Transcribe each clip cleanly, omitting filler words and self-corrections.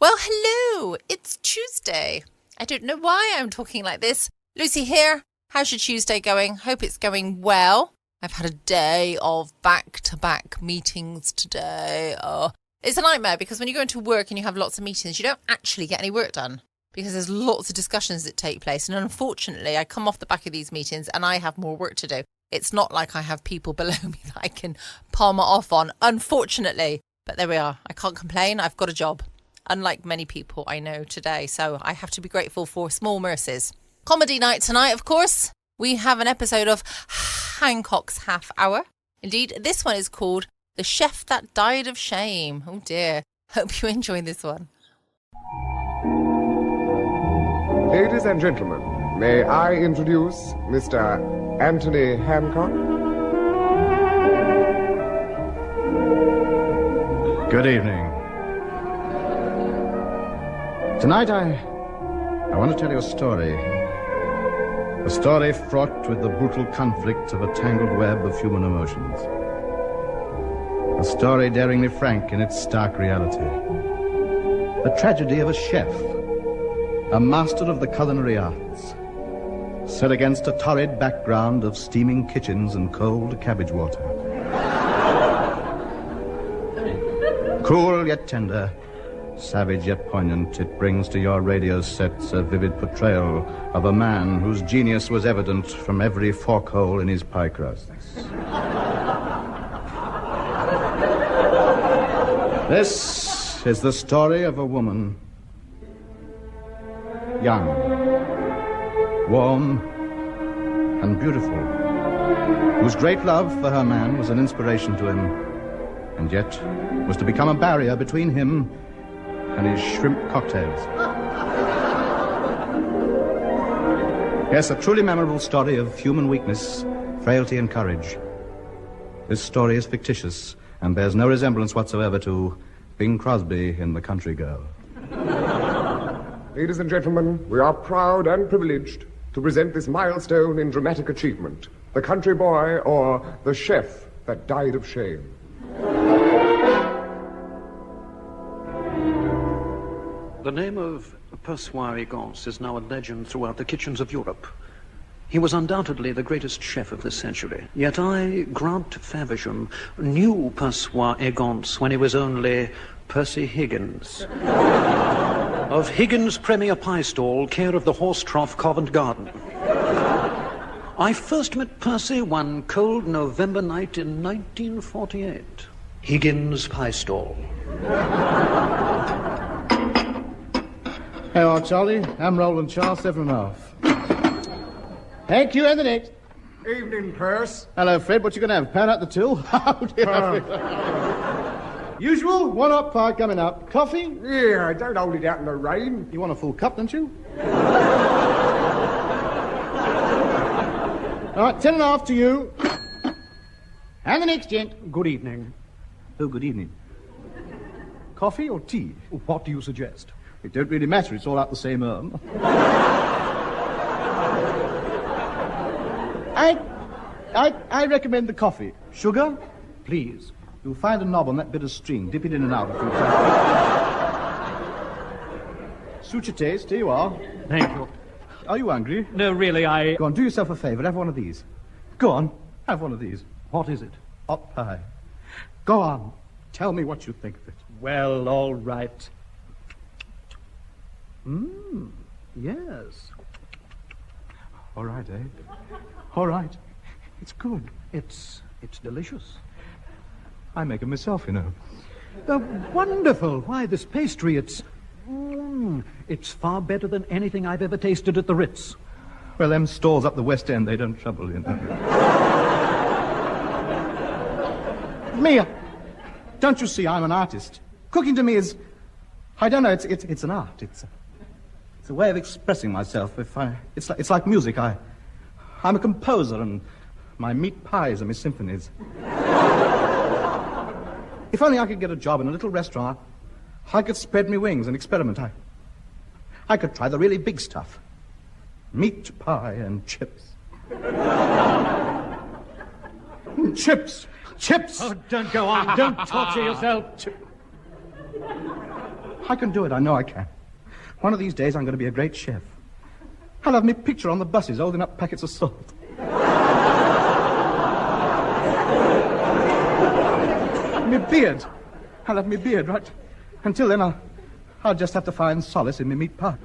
Well, hello, it's Tuesday. I don't know why I'm talking like this. Lucy here. How's your Tuesday going? Hope it's going well. I've had a day of back-to-back meetings today. Oh, it's a nightmare because when you go into work and you have lots of meetings, you don't actually get any work done because there's lots of discussions that take place. And unfortunately, I come off the back of these meetings and I have more work to do. It's not like I have people below me that I can palm it off on, unfortunately. But there we are. I can't complain. I've got a job. Unlike many people I know today, so I have to be grateful for small mercies. Comedy night tonight, of course. We have an episode of Hancock's Half Hour. Indeed, this one is called The Chef That Died of Shame. Oh dear. Hope you enjoy this one. Ladies and gentlemen, may I introduce Mr. Anthony Hancock? Good evening. Tonight I want to tell you a story. A story fraught with the brutal conflict of a tangled web of human emotions. A story daringly frank in its stark reality. The tragedy of a chef, a master of the culinary arts, set against a torrid background of steaming kitchens and cold cabbage water. Cool yet tender, savage yet poignant, it brings to your radio sets a vivid portrayal of a man whose genius was evident from every fork hole in his pie crusts. This is the story of a woman, young, warm, and beautiful, whose great love for her man was an inspiration to him, and yet was to become a barrier between him and his shrimp cocktails. Yes, a truly memorable story of human weakness, frailty, and courage. This story is fictitious and bears no resemblance whatsoever to Bing Crosby in The Country Girl. Ladies and gentlemen, we are proud and privileged to present this milestone in dramatic achievement, The Country Boy, or The Chef That Died of Shame. The name of Persoir Egance is now a legend throughout the kitchens of Europe. He was undoubtedly the greatest chef of the century. Yet I, Grant Faversham, knew Persoir Egance when he was only Percy Higgins. Of Higgins' Premier Pie Stall, care of the Horse Trough, Covent Garden. I first met Percy one cold November night in 1948. Higgins' Pie Stall. Hello, Charlie. I'm Roland Charles, 7.5. Thank you, and the next. Evening, Perce. Hello, Fred. What you going to have? Pound out the till? Oh, dear. Usual, one hot pie coming up. Coffee? Yeah, don't hold it out in the rain. You want a full cup, don't you? All right, 10.5 to you. And the next, gent. Good evening. Oh, good evening. Coffee or tea? What do you suggest? It don't really matter. It's all out the same urn. I recommend the coffee. Sugar? Please. You'll find a knob on that bit of string. Dip it in and out a few times. Suit your taste. Here you are. Thank you. Are you hungry? No, really, Go on, do yourself a favour. Have one of these. Go on, have one of these. What is it? Hot pie. Go on. Tell me what you think of it. Well, all right. Yes. All right, eh? All right. It's good. It's delicious. I make 'em myself, you know. Wonderful. Why, this pastry, it's far better than anything I've ever tasted at the Ritz. Well, them stalls up the West End, they don't trouble, you know. Mia, don't you see I'm an artist? Cooking to me is, I don't know, it's an art. It's a way of expressing myself. It's like music. I'm a composer, and my meat pies are my symphonies. If only I could get a job in a little restaurant, I could spread my wings and experiment. I could try the really big stuff. Meat pie and chips. Chips! Chips! Oh, don't go on. Don't torture yourself. I can do it. I know I can. One of these days, I'm going to be a great chef. I'll have me picture on the buses holding up packets of salt. Me beard. I'll have me beard, right? Until then, I'll just have to find solace in me meat pie.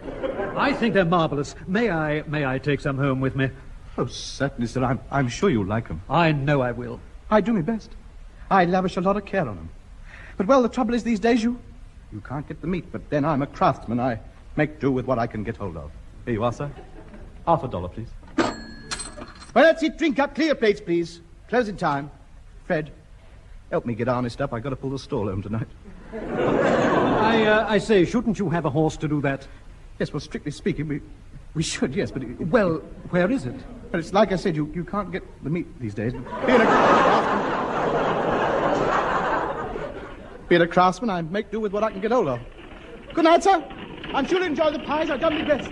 I think they're marvelous. May I take some home with me? Oh, certainly, sir. I'm sure you'll like them. I know I will. I do my best. I lavish a lot of care on them. But, well, the trouble is these days you can't get the meat. But then I'm a craftsman. I make do with what I can get hold of. Here you are, sir. $50, please. Well, that's it. Drink up. Clear plates, please. Closing time. Fred, help me get harnessed up. I've got to pull the stall home tonight. I say, shouldn't you have a horse to do that? Yes, well, strictly speaking, we should, yes, but... Well, where is it? But it's like I said, you can't get the meat these days. Being a craftsman, I make do with what I can get hold of. Good night, sir. I'm sure you'll enjoy the pies. I've done my best.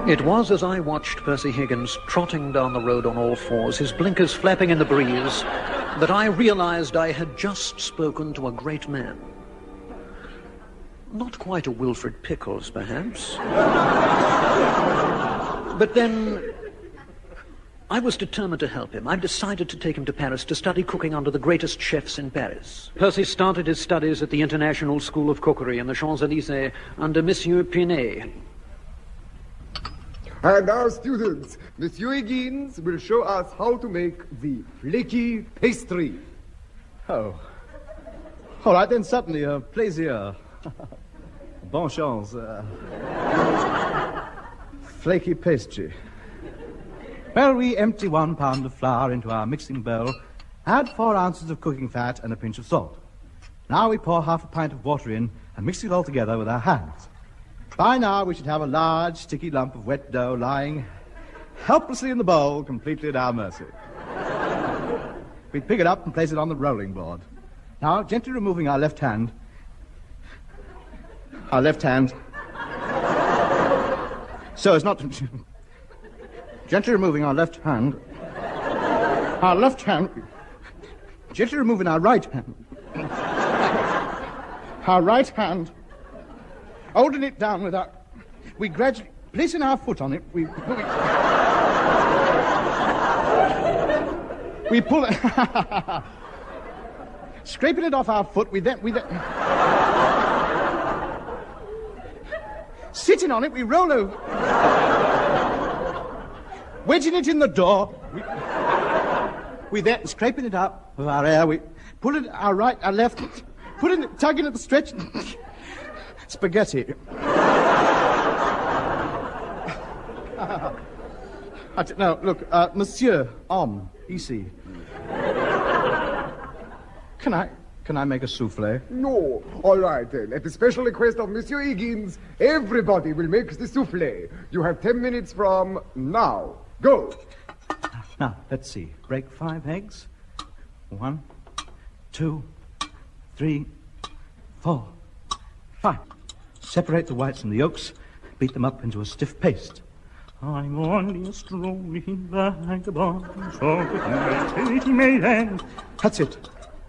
It was as I watched Percy Higgins trotting down the road on all fours, his blinkers flapping in the breeze, that I realized I had just spoken to a great man. Not quite a Wilfred Pickles, perhaps. But then I was determined to help him. I decided to take him to Paris to study cooking under the greatest chefs in Paris. Percy started his studies at the International School of Cookery in the Champs-Élysées under Monsieur Pinet. And our students, Monsieur Higgins will show us how to make the flaky pastry. Oh. All right, then, certainly, plaisir. Bon chance. Flaky pastry. Well, we empty 1 pound of flour into our mixing bowl, add 4 ounces of cooking fat and a pinch of salt. Now we pour half a pint of water in and mix it all together with our hands. By now, we should have a large, sticky lump of wet dough lying helplessly in the bowl, completely at our mercy. We pick it up and place it on the rolling board. Now, gently removing our left hand, so as not to... Gently removing our left hand, gently removing our right hand, holding it down with our... We gradually... Placing our foot on it, we pull it... Scraping it off our foot, we then... Sitting on it, we roll over. Wedging it in the door, we then... Scraping it up with our hair, we pull it our right, our left, putting it, tugging at the stretch... Spaghetti. No, look, Monsieur, E.C. Can I make a souffle? No. All right, then. At the special request of Monsieur Higgins, everybody will make the souffle. You have 10 minutes from now. Go. Now, let's see. Break 5 eggs. 1, 2, 3, 4, 5. Separate the whites from the yolks. Beat them up into a stiff paste. I'm only a strolling vagabond, so take me then. That's it.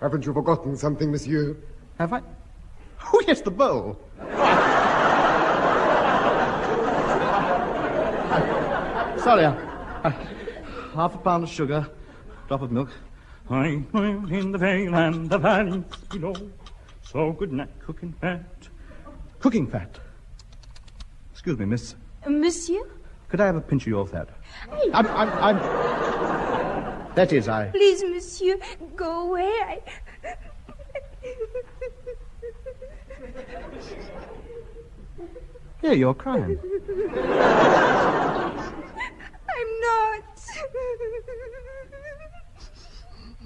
Haven't you forgotten something, monsieur? Have I? Oh, yes, the bowl. Sorry, half a pound of sugar, drop of milk. I live in the vale and the valleys below. So good night, cooking fat. Cooking fat. Excuse me, miss. Monsieur? Could I have a pinch of your fat? I'm... That is, I... Please, monsieur, go away. Yeah, you're crying. I'm not.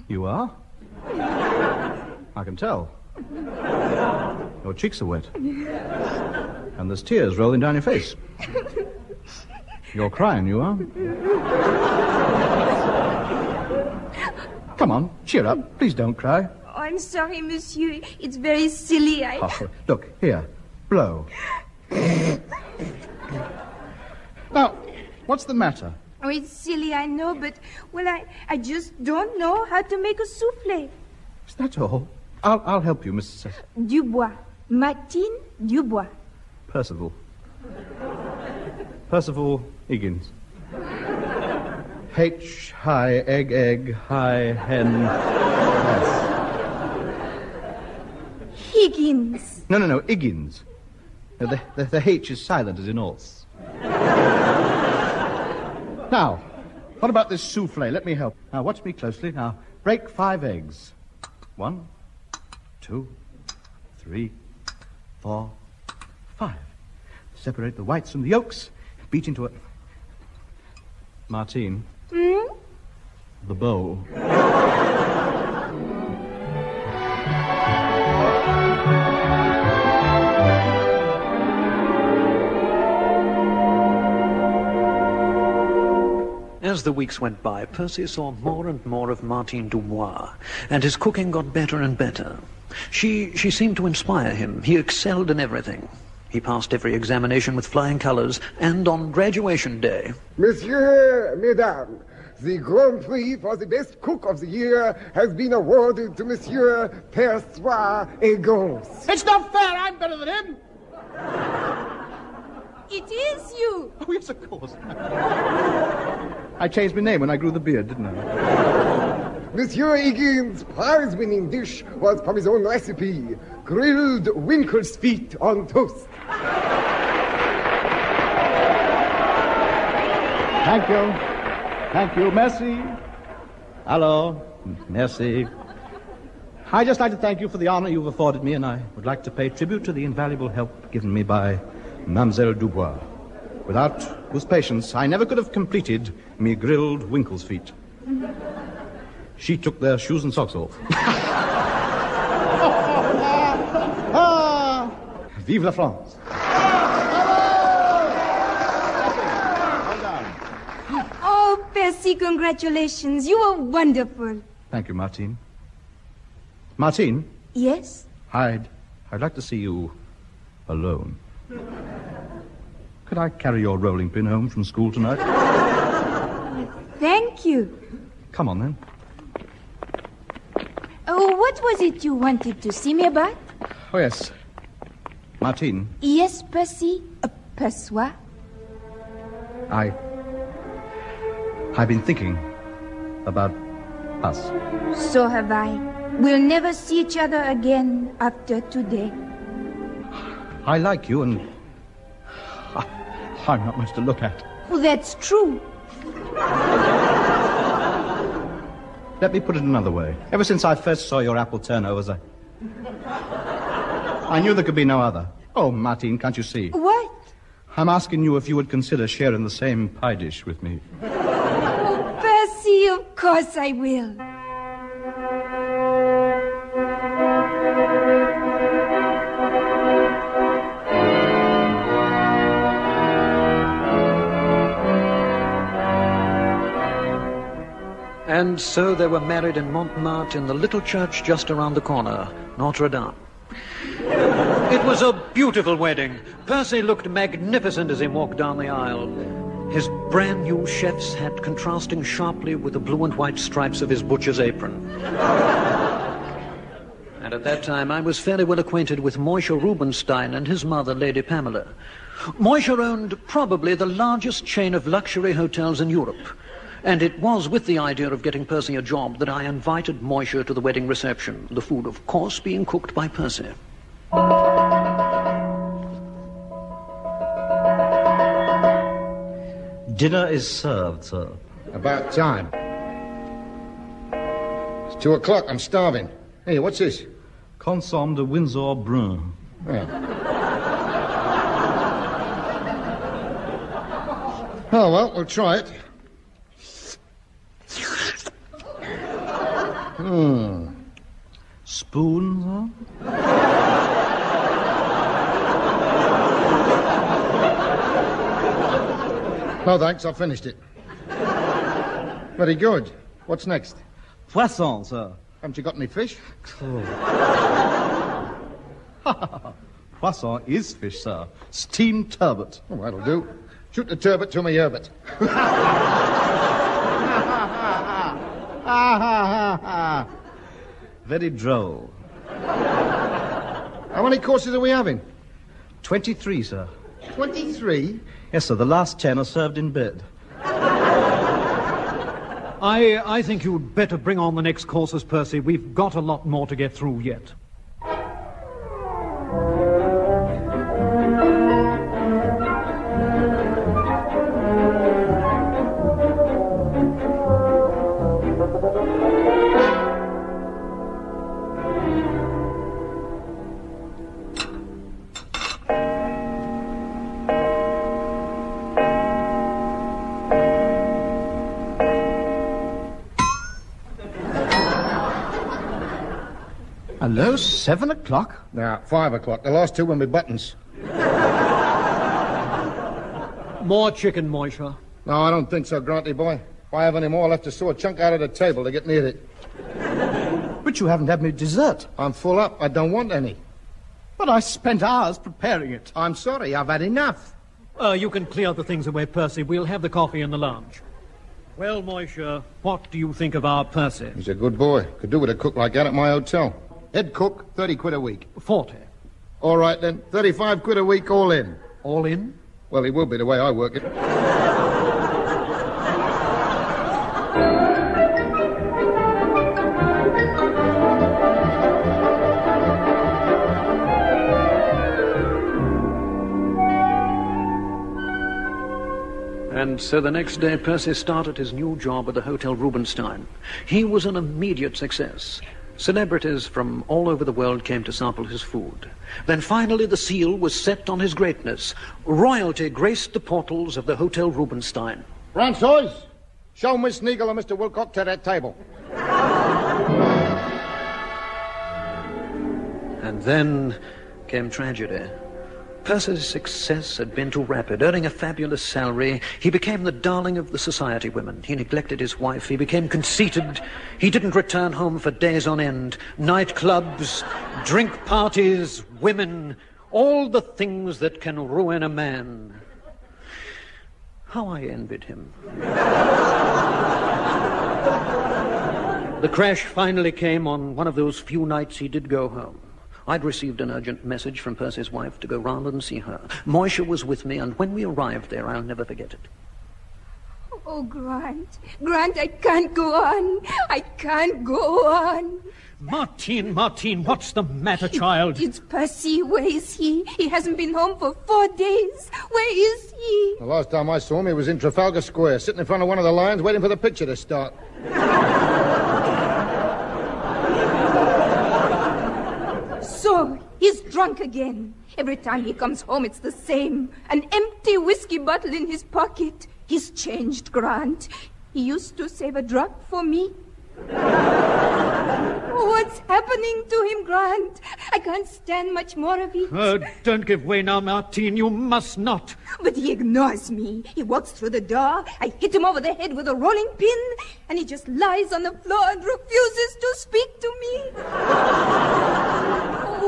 You are? I can tell. Your cheeks are wet. And there's tears rolling down your face. You're crying, you are? Come on, cheer up. Please don't cry. Oh, I'm sorry, monsieur. It's very silly. Oh, look, here. Blow. Now, what's the matter? Oh, it's silly, I know, but, well, I just don't know how to make a souffle. Is that all? I'll help you, Mrs. Dubois. Martine Dubois. Percival. Percival Higgins. H, high, egg, high, hen, yes. Higgins. No, Higgins. The H is silent as in horse. Now, what about this souffle? Let me help. Now, watch me closely. Now, break 5 eggs. 1, 2, 3, 4, 5. Separate the whites from the yolks. Beat into a... Martine. The bowl. As the weeks went by, Percy saw more and more of Martine Dubois, and his cooking got better and better. She seemed to inspire him. He excelled in everything. He passed every examination with flying colors, and on graduation day... Monsieur, Mesdames, the Grand Prix for the best cook of the year has been awarded to Monsieur Perçois Higgins. It's not fair! I'm better than him! It is you. Oh, yes, of course. I changed my name when I grew the beard, didn't I? Monsieur Higgins' prize-winning dish was from his own recipe, grilled Winkle's feet on toast. Thank you. Merci. Hello. Merci. I'd just like to thank you for the honor you've afforded me, and I would like to pay tribute to the invaluable help given me by Mademoiselle Dubois. Without whose patience, I never could have completed me grilled Winkle's feet. She took their shoes and socks off. Vive la France. Oh, Percy, congratulations. You are wonderful. Thank you, Martine. Martine? Yes? I'd like to see you alone. Could I carry your rolling pin home from school tonight? Thank you. Come on, then. Oh, what was it you wanted to see me about? Oh, yes. Martine, Yes, Percy. Perçois. I've been thinking about us. So have I. We'll never see each other again after today. I like you, and I'm not much to look at. Oh, that's true. Let me put it another way. Ever since I first saw your apple turnovers, I knew there could be no other. Oh, Martine, can't you see? What? I'm asking you if you would consider sharing the same pie dish with me. Oh, Percy, of course I will. And so they were married in Montmartre in the little church just around the corner, Notre Dame. It was a beautiful wedding. Percy looked magnificent as he walked down the aisle. His brand new chef's hat contrasting sharply with the blue and white stripes of his butcher's apron. And at that time I was fairly well acquainted with Moishe Rubenstein and his mother, Lady Pamela. Moishe owned probably the largest chain of luxury hotels in Europe. And it was with the idea of getting Percy a job that I invited Moishe to the wedding reception, the food, of course, being cooked by Percy. Dinner is served, sir. About time. It's 2 o'clock. I'm starving. Hey, what's this? Consomme de Windsor Brun. Yeah. Oh, well, we'll try it. Spoon, sir? No, thanks. I've finished it. Very good. What's next? Poisson, sir. Haven't you got any fish? Poisson is fish, sir. Steamed turbot. Oh, that'll do. Shoot the turbot to me, Herbert. Very droll. How many courses are we having? 23, sir. 23? Yes, sir. The last 10 are served in bed. I think you'd better bring on the next courses, Percy. We've got a lot more to get through yet. Hello, 7 o'clock? Now, 5 o'clock. The last two were my buttons. More chicken, Moisha. No, I don't think so, Granty boy. If I have any more, I'll have to saw a chunk out of the table to get near it. But you haven't had me dessert. I'm full up. I don't want any. But I spent hours preparing it. I'm sorry. I've had enough. You can clear the things away, Percy. We'll have the coffee in the lounge. Well, Moisha, what do you think of our Percy? He's a good boy. Could do with a cook like that at my hotel. Head cook, 30 quid a week. 40. All right, then. 35 quid a week all in. All in? Well, he will be the way I work it. And so the next day, Percy started his new job at the Hotel Rubenstein. He was an immediate success. Celebrities from all over the world came to sample his food. Then finally the seal was set on his greatness. Royalty graced the portals of the Hotel Rubenstein. Francois, show Miss Sneagle and Mr. Wilcock to that table. And then came tragedy. Percy's success had been too rapid. Earning a fabulous salary, he became the darling of the society women. He neglected his wife. He became conceited. He didn't return home for days on end. Nightclubs, drink parties, women, all the things that can ruin a man. How I envied him. The crash finally came on one of those few nights he did go home. I'd received an urgent message from Percy's wife to go round and see her. Moisha was with me, and when we arrived there, I'll never forget it. Oh, Grant. Grant, I can't go on. I can't go on. Martine, what's the matter, child? It's Percy. Where is he? He hasn't been home for 4 days. Where is he? The last time I saw him, he was in Trafalgar Square, sitting in front of one of the lions, waiting for the picture to start. So, he's drunk again. Every time he comes home, it's the same. An empty whiskey bottle in his pocket. He's changed, Grant. He used to save a drop for me. What's happening to him, Grant? I can't stand much more of it. Don't give way now, Martine. You must not. But he ignores me. He walks through the door. I hit him over the head with a rolling pin, and he just lies on the floor and refuses to speak to me.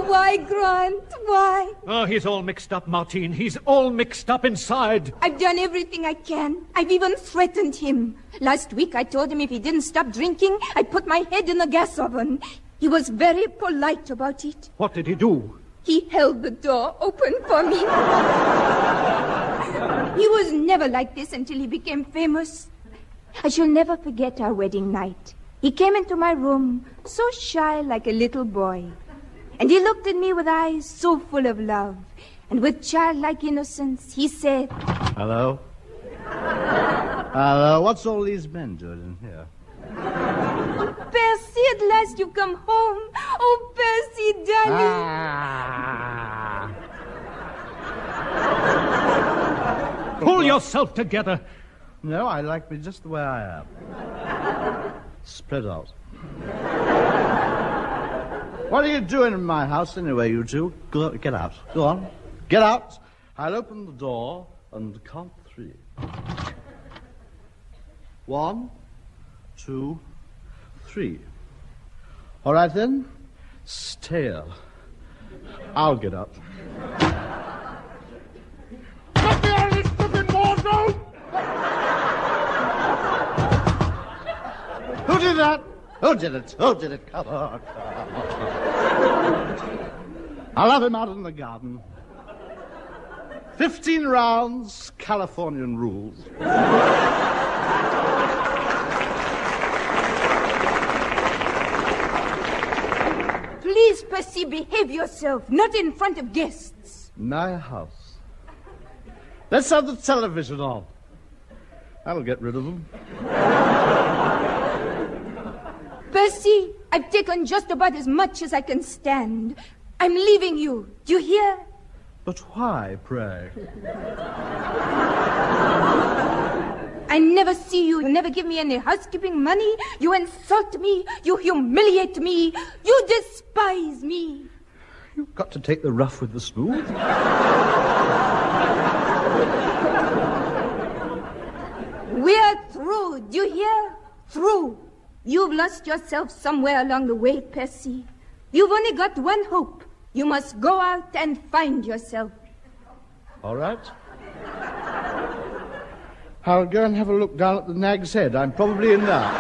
Why, Grant? Why? Oh, he's all mixed up, Martine. He's all mixed up inside. I've done everything I can. I've even threatened him. Last week I told him if he didn't stop drinking, I'd put my head in the gas oven. He was very polite about it. What did he do? He held the door open for me. He was never like this until he became famous. I shall never forget our wedding night. He came into my room, so shy like a little boy. And he looked at me with eyes so full of love. And with childlike innocence, he said, Hello? Hello, what's all these men doing in here? Percy, at last you've come home. Oh, Percy, darling. Pull yourself together. No, I like me just the way I am. Spread out. What are you doing in my house anyway, you two? Get out. Go on. Get out. I'll open the door and count 3. 1, 2, 3. All right, then. Stale. I'll get up. Let me out of this flipping morgue! Who did that? Who did it? Who did it? Come on. I'll have him out in the garden. 15 rounds, Californian rules. Please, Percy, behave yourself. Not in front of guests. My house. Let's have the television on. That'll get rid of them. Percy, I've taken just about as much as I can stand. I'm leaving you. Do you hear? But why, pray? I never see you. You never give me any housekeeping money. You insult me. You humiliate me. You despise me. You've got to take the rough with the smooth. We're through. Do you hear? Through. You've lost yourself somewhere along the way, Percy. You've only got one hope. You must go out and find yourself. All right. I'll go and have a look down at the Nag's Head. I'm probably in there.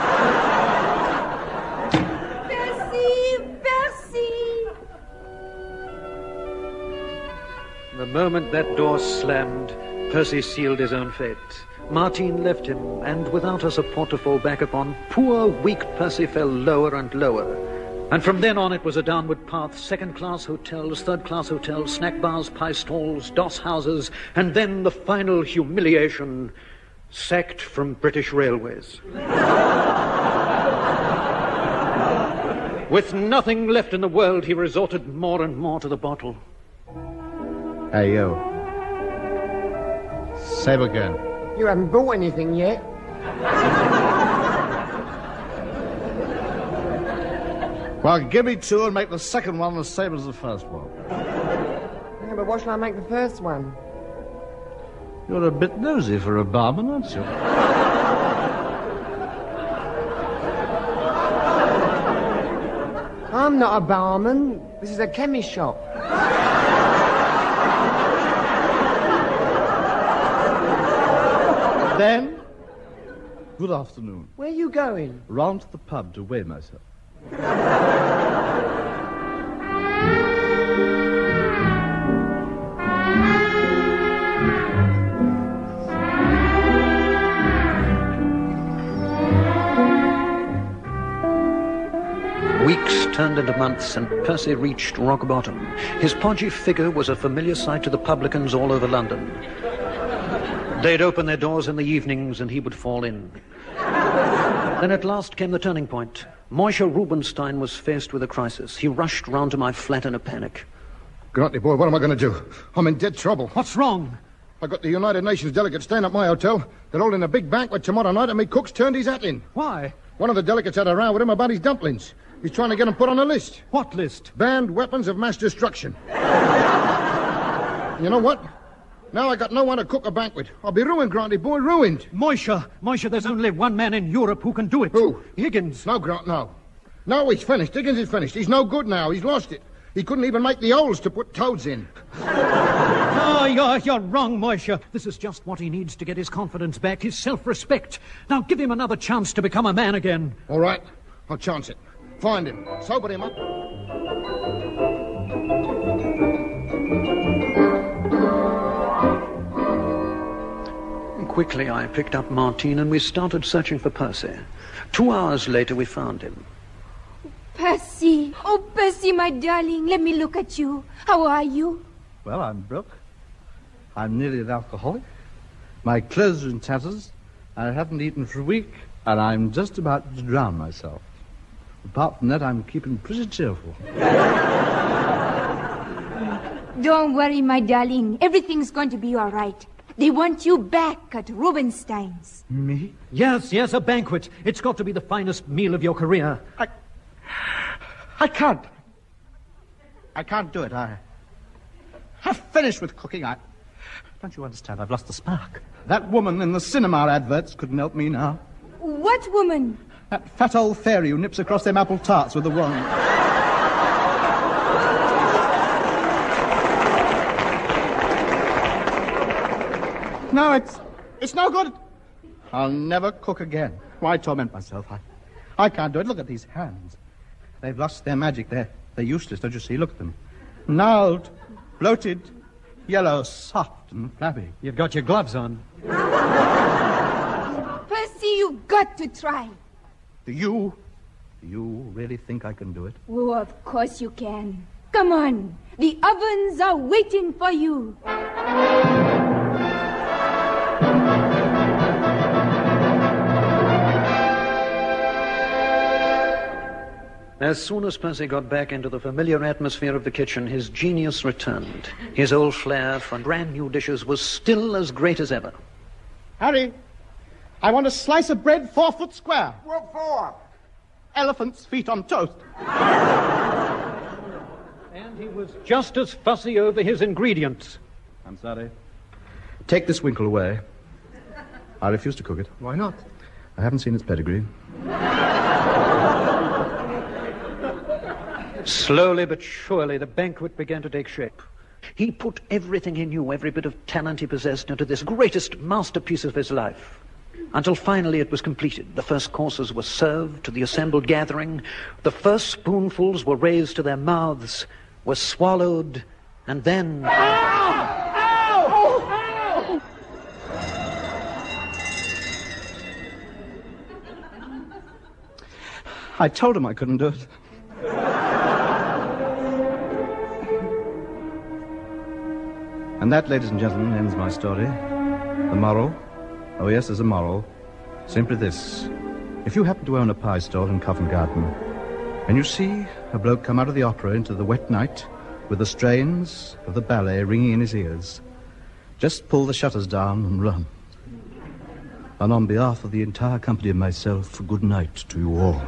Percy! Percy! The moment that door slammed, Percy sealed his own fate. Martine left him, and without a support to fall back upon, poor, weak Percy fell lower and lower. And from then on, it was a downward path, second-class hotels, third-class hotels, snack bars, pie stalls, doss houses, and then the final humiliation, sacked from British Railways. With nothing left in the world, he resorted more and more to the bottle. Hey, you. Save again. You haven't bought anything yet. Well, give me two and make the second one the same as the first one. Yeah, but what shall I make the first one? You're a bit nosy for a barman, aren't you? I'm not a barman. This is a chemist shop. Then, good afternoon. Where are you going? Round to the pub to weigh myself. Weeks turned into months, and Percy reached rock bottom. His podgy figure was a familiar sight to the publicans all over London. They'd open their doors in the evenings, and he would fall in. Then at last came the turning point. Moishe Rubinstein was faced with a crisis. He rushed round to my flat in a panic. Grantley, boy, what am I going to do? I'm in dead trouble. What's wrong? I got the United Nations delegates staying at my hotel. They're holding a big banquet tomorrow night, and me cook's turned his hat in. Why? One of the delegates had a row with him about his dumplings. He's trying to get them put on a list. What list? Banned weapons of mass destruction. You know what? Now I got no one to cook a banquet. I'll be ruined, Granty boy, ruined. Moishe, there's only one man in Europe who can do it. Who? Higgins. No, Grant, no. No, he's finished. Higgins is finished. He's no good now. He's lost it. He couldn't even make the holes to put toads in. Oh, you're wrong, Moishe. This is just what he needs to get his confidence back, his self-respect. Now give him another chance to become a man again. All right. I'll chance it. Find him. Sober him up. Quickly, I picked up Martine, and we started searching for Percy. 2 hours later, we found him. Percy. Oh, Percy, my darling. Let me look at you. How are you? Well, I'm broke. I'm nearly an alcoholic. My clothes are in tatters. I haven't eaten for a week, and I'm just about to drown myself. Apart from that, I'm keeping pretty cheerful. Don't worry, my darling. Everything's going to be all right. They want you back at Rubinstein's. Me? Yes, a banquet. It's got to be the finest meal of your career. I can't. I can't do it. I've finished with cooking. Don't you understand? I've lost the spark. That woman in the cinema adverts couldn't help me now. What woman? That fat old fairy who nips across them apple tarts with a wand. No, it's no good. I'll never cook again. Why torment myself? I can't do it. Look at these hands. They've lost their magic. They're useless, don't you see? Look at them. Gnarled, bloated, yellow, soft and flabby. You've got your gloves on. Percy, you've got to try. Do you really think I can do it? Oh, of course you can. Come on. The ovens are waiting for you. As soon as Percy got back into the familiar atmosphere of the kitchen, his genius returned. His old flair for brand new dishes was still as great as ever. Harry, I want a slice of bread 4 foot square. What for? Elephant's feet on toast. And he was just as fussy over his ingredients. I'm sorry. Take this winkle away. I refuse to cook it. Why not? I haven't seen its pedigree. Slowly but surely, the banquet began to take shape. He put everything he knew, every bit of talent he possessed, into this greatest masterpiece of his life. Until finally it was completed. The first courses were served to the assembled gathering. The first spoonfuls were raised to their mouths, were swallowed, and then... I told him I couldn't do it. And that, ladies and gentlemen, ends my story. The moral? Oh, yes, there's a moral. Simply this. If you happen to own a pie stall in Covent Garden, and you see a bloke come out of the opera into the wet night with the strains of the ballet ringing in his ears, just pull the shutters down and run. And on behalf of the entire company and myself, good night to you all.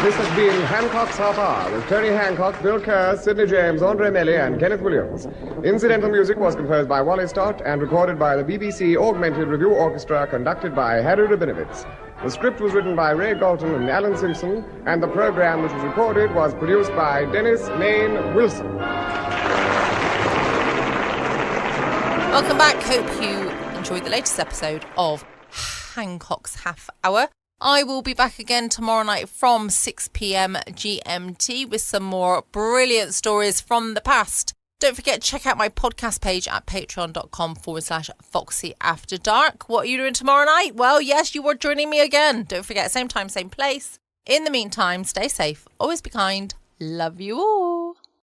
This has been Hancock's Half Hour with Tony Hancock, Bill Kerr, Sidney James, Andre Melly, and Kenneth Williams. Incidental music was composed by Wally Stott and recorded by the BBC Augmented Review Orchestra, conducted by Harry Rabinowitz. The script was written by Ray Galton and Alan Simpson, and the program which was recorded was produced by Dennis Main Wilson. Welcome back. Hope you enjoyed the latest episode of Hancock's Half Hour. I will be back again tomorrow night from 6 p.m. GMT with some more brilliant stories from the past. Don't forget to check out my podcast page at patreon.com/Foxy After Dark. What are you doing tomorrow night? Well, yes, you are joining me again. Don't forget, same time, same place. In the meantime, stay safe, always be kind. Love you all.